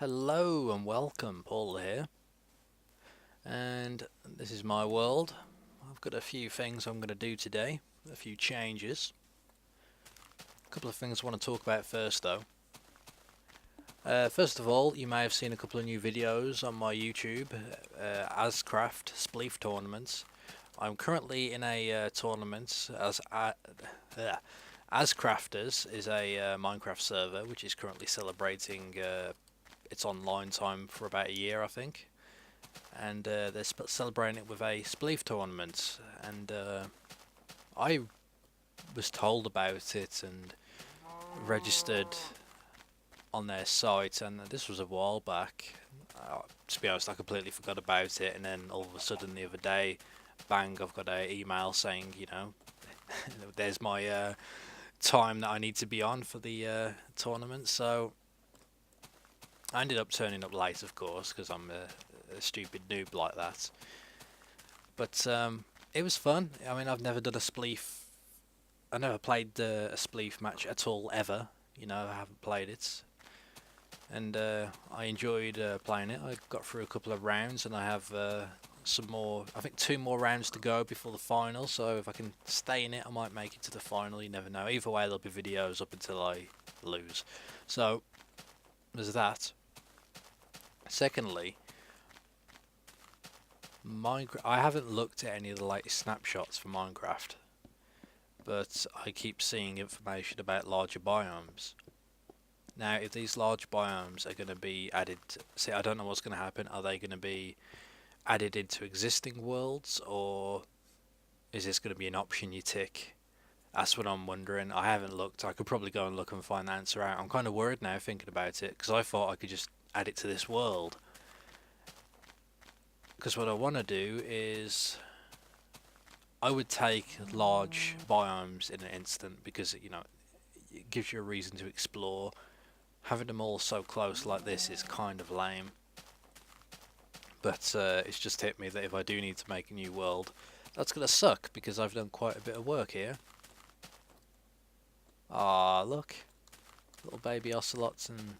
Hello and welcome, Paul here. And this is my world. I've got a few things I'm going to do today, a few changes. A couple of things I want to talk about first though. First of all, you may have seen a couple of new videos on my YouTube, Ascraft Spleef tournaments. I'm currently in a tournament as Crafters is a Minecraft server which is currently celebrating its online time for about a year, I think. And they're celebrating it with a spleef tournament, and I was told about it and registered on their site, and this was a while back. To be honest, I completely forgot about it, and then all of a sudden the other day, bang, I've got an email saying, there's my time that I need to be on for the tournament. So I ended up turning up late, of course, because I'm a stupid noob like that. But it was fun. I mean, I've never done a spleef. I never played a spleef match at all, ever. I haven't played it. And I enjoyed playing it. I got through a couple of rounds, and I have some more. I think 2 more rounds to go before the final. So if I can stay in it, I might make it to the final. You never know. Either way, there'll be videos up until I lose. So there's that. Secondly, Minecraft. I haven't looked at any of the latest snapshots for Minecraft, but I keep seeing information about larger biomes. Now, if these large biomes are going to be added, see, I don't know what's going to happen. Are they going to be added into existing worlds, or is this going to be an option you tick? That's what I'm wondering. I haven't looked. I could probably go and look and find the answer out. I'm kind of worried now thinking about it, because I thought I could just add it to this world. Because what I want to do is, I would take large biomes in an instant, because it gives you a reason to explore. Having them all so close like this is kind of lame. But it's just hit me that if I do need to make a new world, that's gonna suck, because I've done quite a bit of work here. Ah, look, little baby ocelots and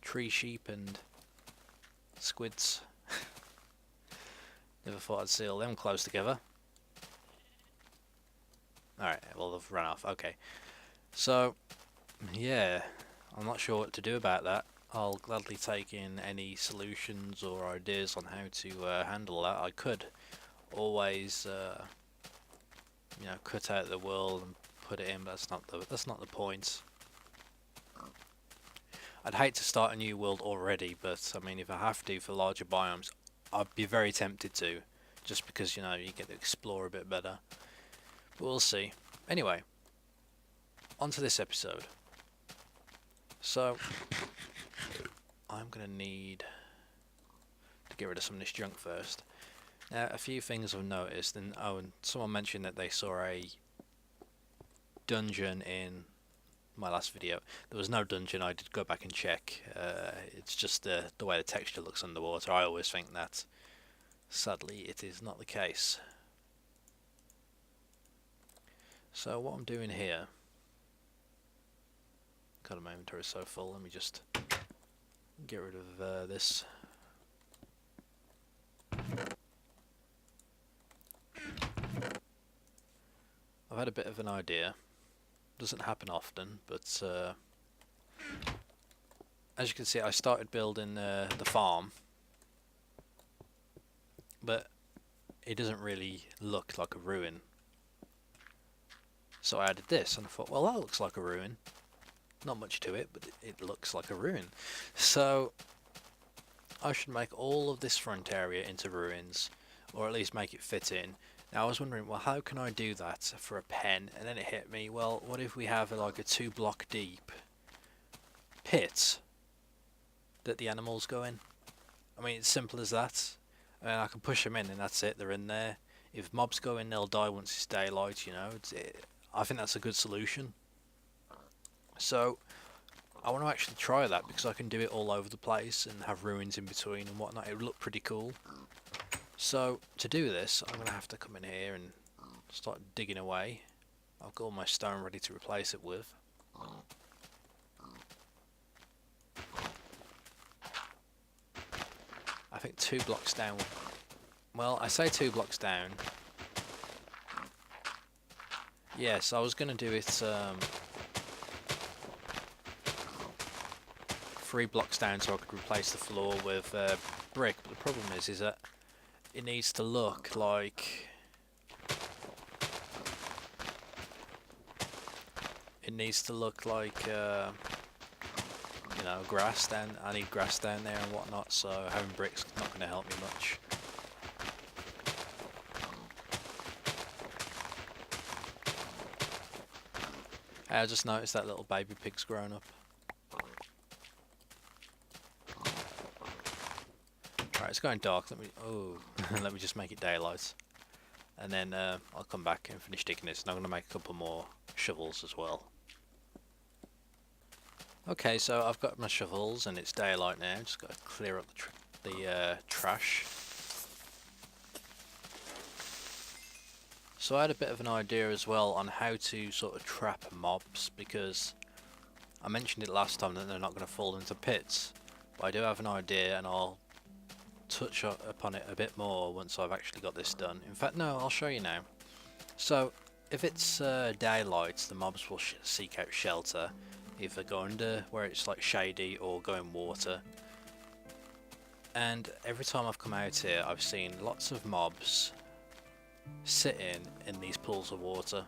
tree sheep and squids. Never thought I'd see all them close together. Alright, well, they've run off. Okay. So, yeah, I'm not sure what to do about that. I'll gladly take in any solutions or ideas on how to handle that. I could always, cut out the world and put it in, but that's not the point. I'd hate to start a new world already, but I mean, if I have to for larger biomes, I'd be very tempted to, just because you get to explore a bit better. But we'll see. Anyway, on to this episode. So, I'm gonna need to get rid of some of this junk first. Now, a few things I've noticed, and someone mentioned that they saw a dungeon in my last video. There was no dungeon. I did go back and check. It's just the way the texture looks underwater. I always think that. Sadly, it is not the case. So what I'm doing here, God, my inventory is so full. Let me just get rid of this. I've had a bit of an idea. Doesn't happen often, but as you can see, I started building the farm, but it doesn't really look like a ruin. So I added this, and I thought, well, that looks like a ruin. Not much to it, but it looks like a ruin. So I should make all of this front area into ruins, or at least make it fit in. Now I was wondering, well, how can I do that for a pen? And then it hit me, well, what if we have like a 2-block deep pit that the animals go in? I mean, it's simple as that. I mean, I can push them in and that's it, they're in there. If mobs go in, they'll die once it's daylight, I think that's a good solution. So I want to actually try that, because I can do it all over the place and have ruins in between and whatnot. It would look pretty cool. So to do this, I'm going to have to come in here and start digging away. I've got all my stone ready to replace it with. think 2 blocks down. Well, I say 2 blocks down. Yes, I was going to do it 3 blocks down so I could replace the floor with brick. But the problem is that it needs to look like... It needs to look like, you know, grass down. I need grass down there and whatnot, so having bricks not going to help me much. I just noticed that little baby pig's grown up. Right, it's going dark. Let me let me just make it daylight, and then I'll come back and finish digging this. And I'm going to make a couple more shovels as well. Okay, so I've got my shovels and it's daylight now. Just got to clear up the trash. So I had a bit of an idea as well on how to sort of trap mobs, because I mentioned it last time that they're not going to fall into pits. But I do have an idea, and I'll touch upon it a bit more once I've actually got this done. In fact, no, I'll show you now. So if it's daylight, the mobs will seek out shelter. Either go under where it's like shady or go in water. And every time I've come out here, I've seen lots of mobs sitting in these pools of water.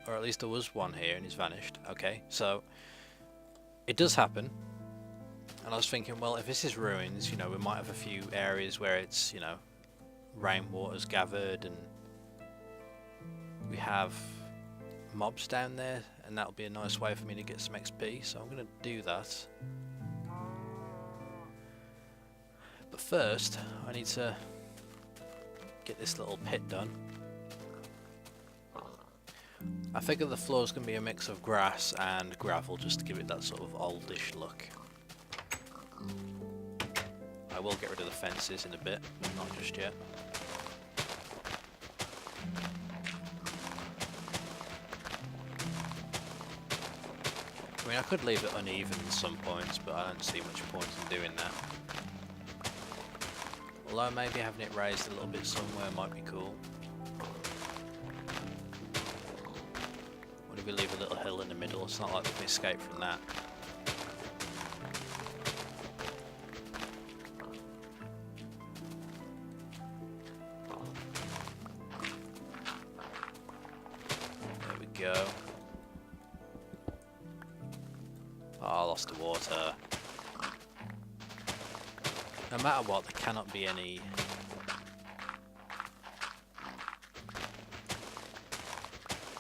Or at least there was one here and he's vanished. Okay, so it does happen. And I was thinking, well, if this is ruins, you know, we might have a few areas where it's, you know, rainwater's gathered and we have mobs down there, and that'll be a nice way for me to get some XP, so I'm going to do that. But first, I need to get this little pit done. I figure the floor is going to be a mix of grass and gravel, just to give it that sort of oldish look. I will get rid of the fences in a bit, but not just yet. I mean, I could leave it uneven at some points, but I don't see much point in doing that. Although maybe having it raised a little bit somewhere might be cool. What if we leave a little hill in the middle? It's not like we can escape from that. There we go. Oh, I lost the water. No matter what, there cannot be any...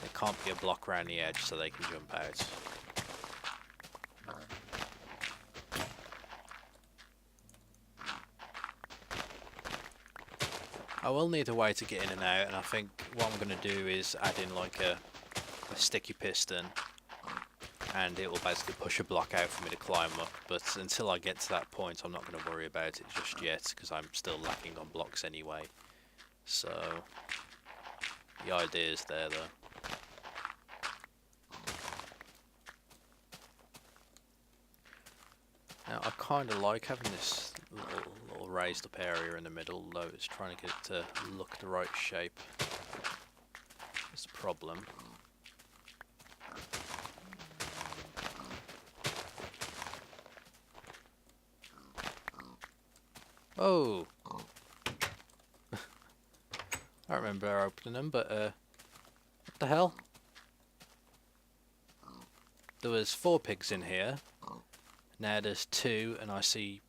There can't be a block around the edge so they can jump out. I will need a way to get in and out, and I think what I'm going to do is add in like a sticky piston, and it will basically push a block out for me to climb up. But until I get to that point, I'm not going to worry about it just yet, because I'm still lacking on blocks anyway. So the idea is there though. Now I kind of like having this little raised up area in the middle, though it's trying to get it to look the right shape. That's the problem. Oh! I don't remember opening them, but what the hell? There was 4 pigs in here. Now there's 2, and I see...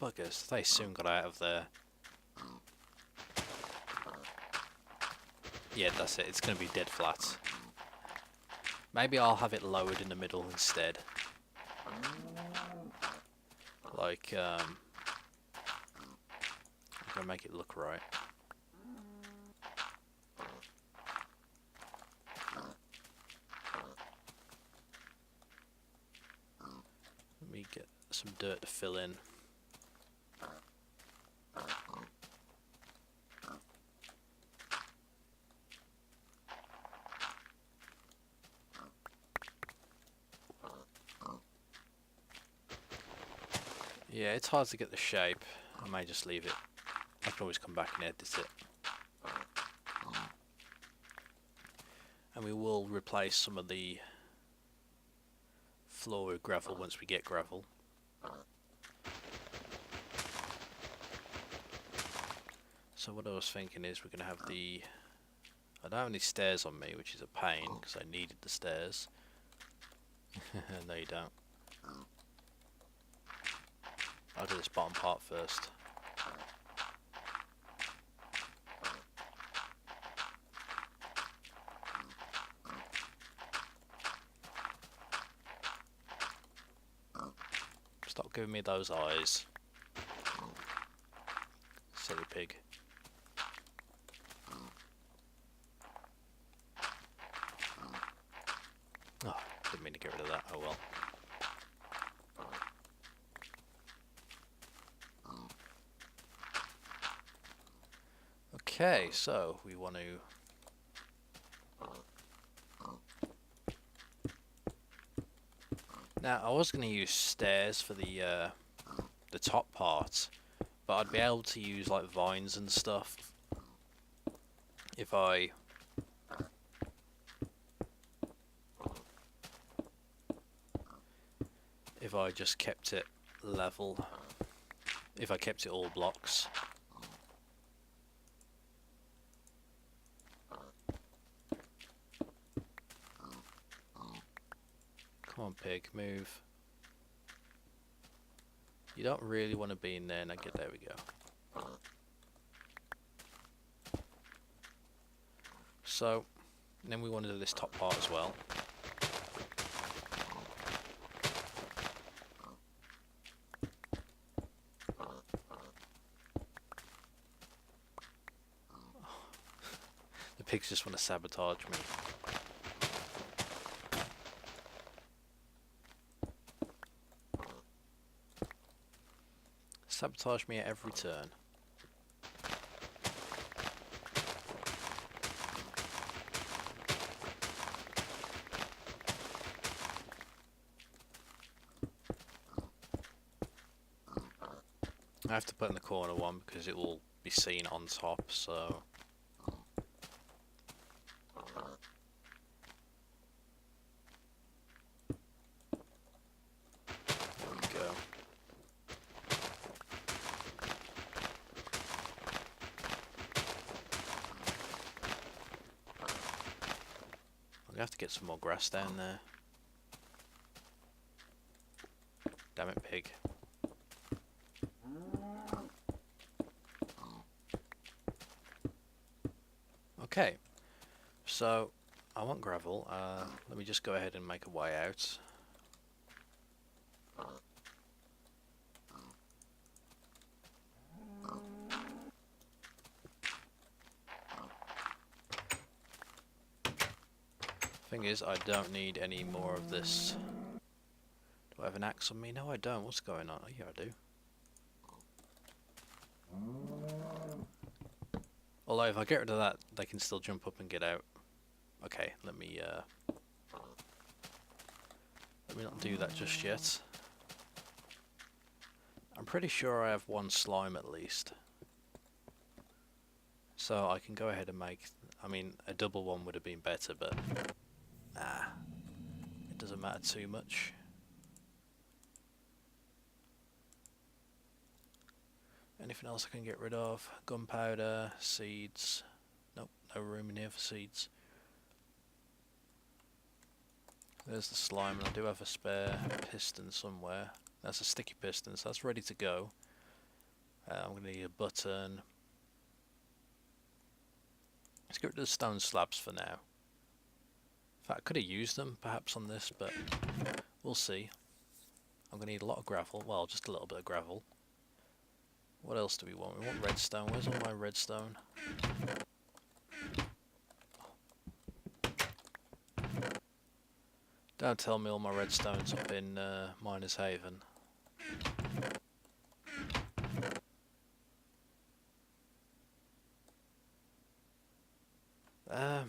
buggers, they soon got out of there. Yeah, that's it, it's going to be dead flat. Maybe I'll have it lowered in the middle instead. Like, I'm going to make it look right. Let me get some dirt to fill in. Yeah, it's hard to get the shape. I may just leave it. I can always come back and edit it. And we will replace some of the floor with gravel once we get gravel. So what I was thinking is we're going to have the... I don't have any stairs on me, which is a pain, because I needed the stairs. No, you don't. I'll do this bottom part first. Stop giving me those eyes. Silly pig. Oh, didn't mean to get rid of that. Oh well. Okay, so we want to... Now, I was going to use stairs for the top part, but I'd be able to use like vines and stuff if I just kept it level, if I kept it all blocks. Come on, pig, move. You don't really want to be in there. Now get there. We go. So, then we want to do this top part as well. The pigs just want to sabotage me. Sabotage me at every turn. I have to put in the corner one because it will be seen on top, so... There we go. I'm gonna have to get some more grass down there. Damn it, pig. Okay, so I want gravel. Let me just go ahead and make a way out. Thing is, I don't need any more of this. Do I have an axe on me? No, I don't. What's going on? Oh, yeah, I do. Although if I get rid of that, they can still jump up and get out. Okay, let me not do that just yet. I'm pretty sure I have one slime at least. So I can go ahead and make... I mean, a double one would have been better, but... it doesn't matter too much. Anything else I can get rid of? Gunpowder, seeds. Nope, no room in here for seeds. There's the slime, and I do have a spare piston somewhere. That's a sticky piston, so that's ready to go. I'm going to need a button. Let's get rid of the stone slabs for now. In fact, I could have used them perhaps on this, but we'll see. I'm going to need a lot of gravel. Well, just a little bit of gravel. What else do we want? We want redstone. Where's all my redstone? Don't tell me all my redstone's up in Miners Haven.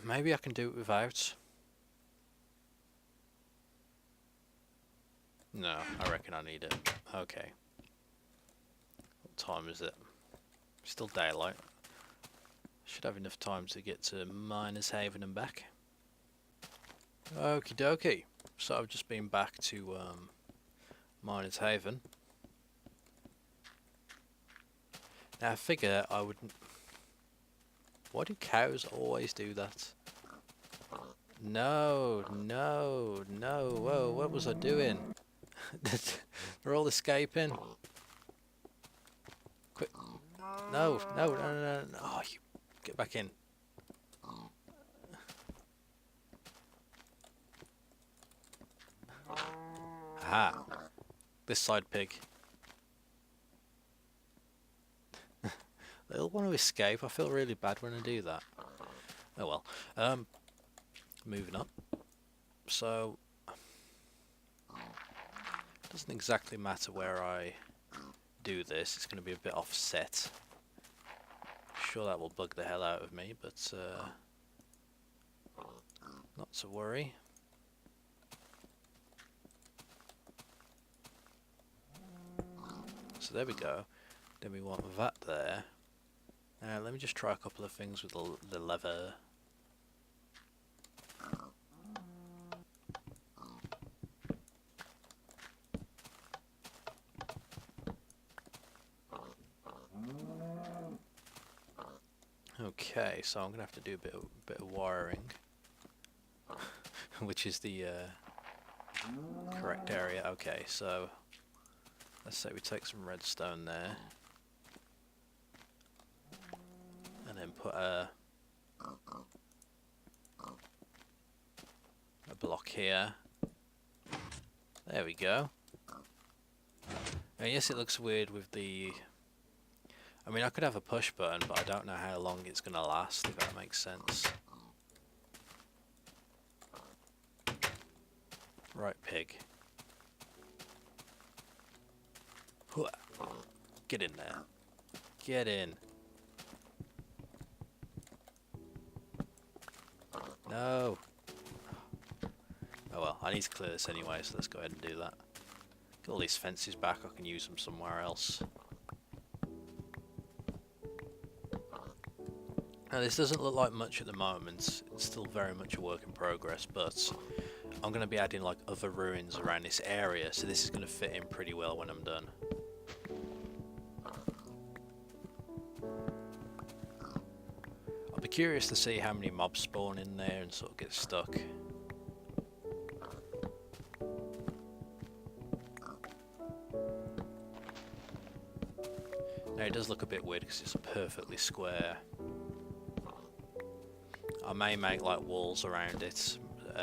Maybe I can do it without. No, I reckon I need it. Okay. What time is it? Still daylight. Should have enough time to get to Miners Haven and back. Okie dokie. So I've just been back to Miners Haven. Now I figure I wouldn't... Why do cows always do that? No, no, no. Whoa, what was I doing? They're all escaping. Quick. No, no, no, no, no. Oh, you get back in. Aha. This side pig. They all want to escape. I feel really bad when I do that. Oh well. Moving up. So, it doesn't exactly matter where I do this. It's going to be a bit offset. Sure, that will bug the hell out of me, but not to worry. So there we go. Then we want that there. Now let me just try a couple of things with the lever. Okay, so I'm gonna have to do a bit of wiring, which is the correct area. Okay, so let's say we take some redstone there, and then put a block here. There we go. And yes, it looks weird with the... I mean, I could have a push button, but I don't know how long it's going to last, if that makes sense. Right, pig. Get in there. Get in. No. Oh well, I need to clear this anyway, so let's go ahead and do that. Get all these fences back, I can use them somewhere else. Now this doesn't look like much at the moment, it's still very much a work in progress, but I'm going to be adding like other ruins around this area, so this is going to fit in pretty well when I'm done. I'll be curious to see how many mobs spawn in there and sort of get stuck. Now it does look a bit weird because it's perfectly square. I may make like walls around it,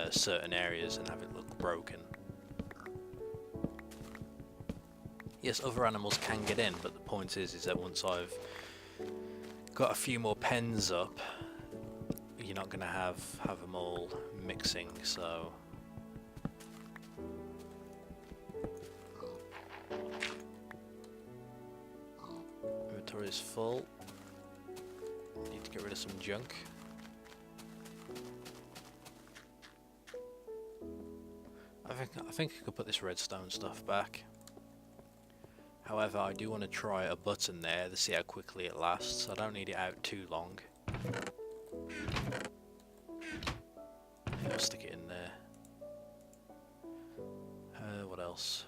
certain areas, and have it look broken. Yes, other animals can get in, but the point is that once I've got a few more pens up, you're not going to have them all mixing, so... Inventory is full. Need to get rid of some junk. I think I could put this redstone stuff back. However, I do want to try a button there to see how quickly it lasts. I don't need it out too long. I'll stick it in there. What else?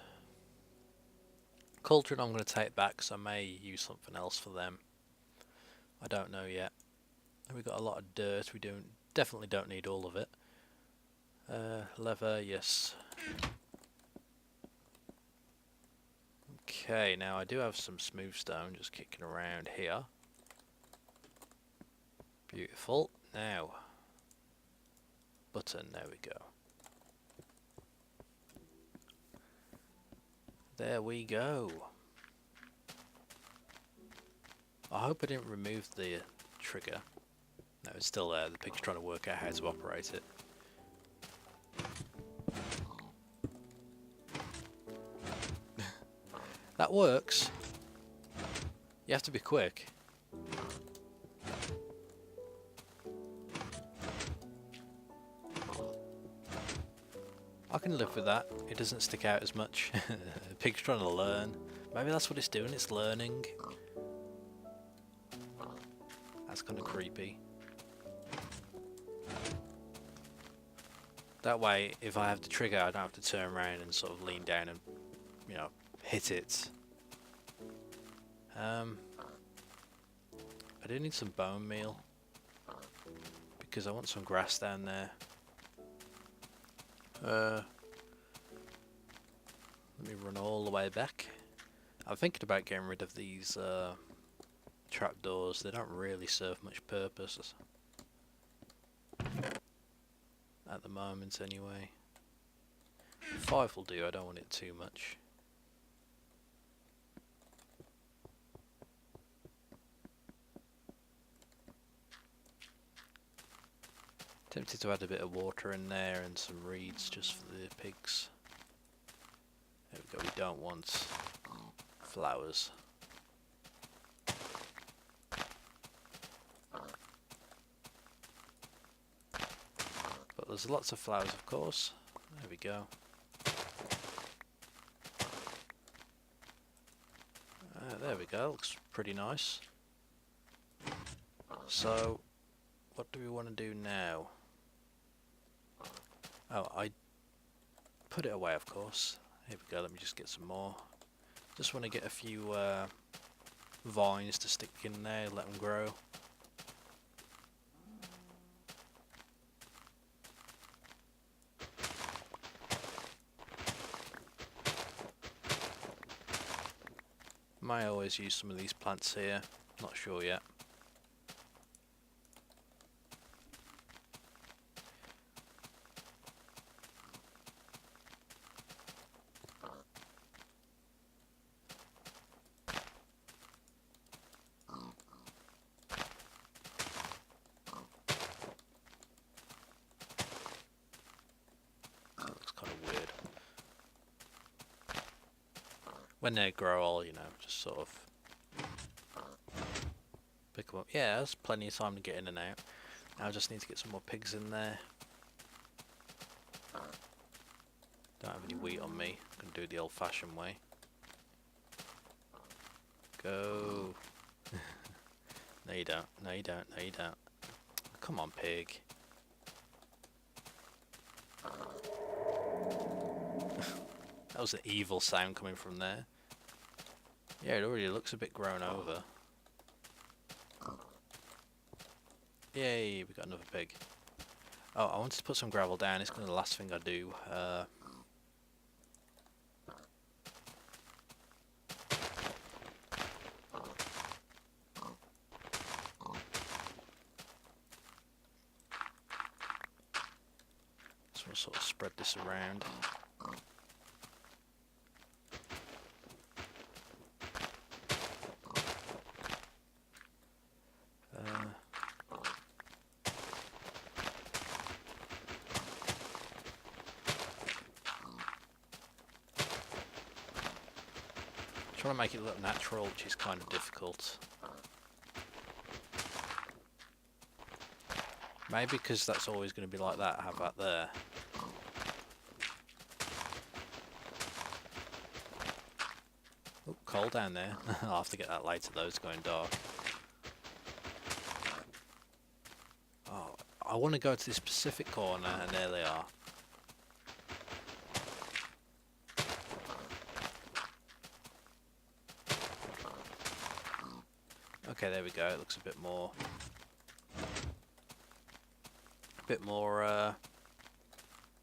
Cauldron I'm going to take back because I may use something else for them. I don't know yet. We've got a lot of dirt. We definitely don't need all of it. Lever, yes. Okay, now I do have some smooth stone just kicking around here. Beautiful. Now, button, there we go. There we go. I hope I didn't remove the trigger. No, it's still there. The pig's trying to work out how to operate it. That works. You have to be quick. I can live with that. It doesn't stick out as much. The pig's trying to learn. Maybe that's what it's doing, it's learning. kind of creepy. That way, if I have the trigger, I don't have to turn around and sort of lean down and, you know, hit it. I do need some bone meal because I want some grass down there. Let me run all the way back. I'm thinking about getting rid of these trapdoors. They don't really serve much purpose at the moment anyway. 5 will do, I don't want it too much. Tempted to add a bit of water in there and some reeds just for the pigs. There we go, we don't want flowers. But there's lots of flowers, of course. There we go. There we go, looks pretty nice. So, what do we want to do now? Oh, I put it away, of course. Here we go, let me just get some more. Just want to get a few vines to stick in there, let them grow. May always use some of these plants here, not sure yet. When they grow, I'll, you know, just sort of pick them up. Yeah, there's plenty of time to get in and out. Now I just need to get some more pigs in there. Don't have any wheat on me. I can do it the old-fashioned way. Go. No you don't. No you don't. No you don't. Come on, pig. That was an evil sound coming from there. Yeah, it already looks a bit grown over. Yay, we got another pig. Oh, I wanted to put some gravel down. It's going to be the last thing I do. Just want to sort of spread this around. Trying to make it look natural, which is kind of difficult. Maybe because that's always going to be like that, have that there. Oh, coal down there. I'll have to get that later though, it's going dark. Oh, I want to go to this specific corner, and there they are. Okay, there we go. It looks a bit more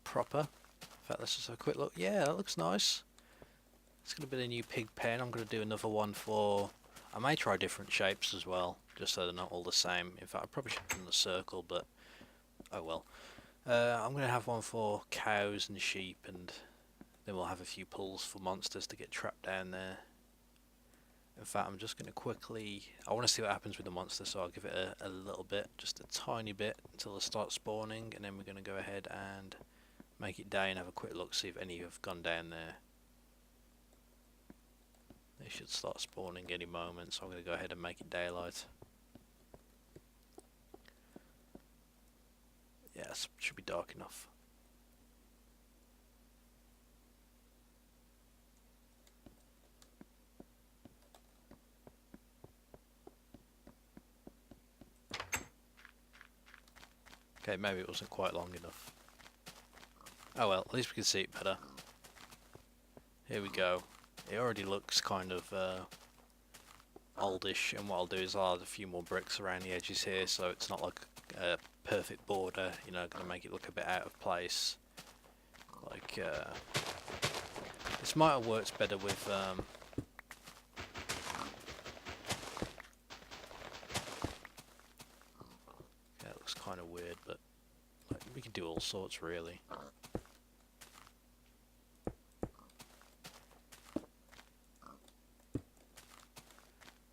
proper. In fact, let's just have a quick look. Yeah, that looks nice. It's going to be a new pig pen. I'm going to do another one for... I may try different shapes as well, just so they're not all the same. In fact, I probably should have done the circle, but oh well. I'm going to have one for cows and sheep, and then we'll have a few pools for monsters to get trapped down there. In fact, I'm just going to quickly... I want to see what happens with the monster, so I'll give it a little bit, just a tiny bit, until they start spawning, and then we're going to go ahead and make it day and have a quick look, see if any have gone down there. They should start spawning any moment, so I'm going to go ahead and make it daylight. Yes, should be dark enough. Okay, maybe it wasn't quite long enough. Oh well, at least we can see it better. Here we go. It already looks kind of oldish, and what I'll do is I'll add a few more bricks around the edges here so it's not like a perfect border, you know, gonna make it look a bit out of place. Like, this might have worked better with, yeah, it looks kind of weird, but like, we can do all sorts really.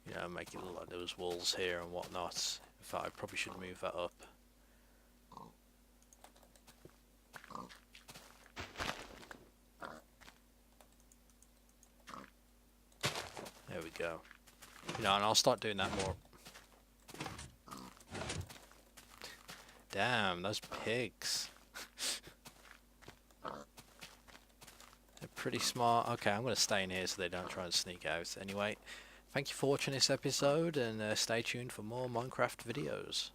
You know, make it look like there was walls here and whatnot. In fact, I probably should move that up. There we go. You know, and I'll start doing that more. Damn, those pigs. They're pretty smart. Okay, I'm going to stay in here so they don't try and sneak out. Anyway, thank you for watching this episode, and stay tuned for more Minecraft videos.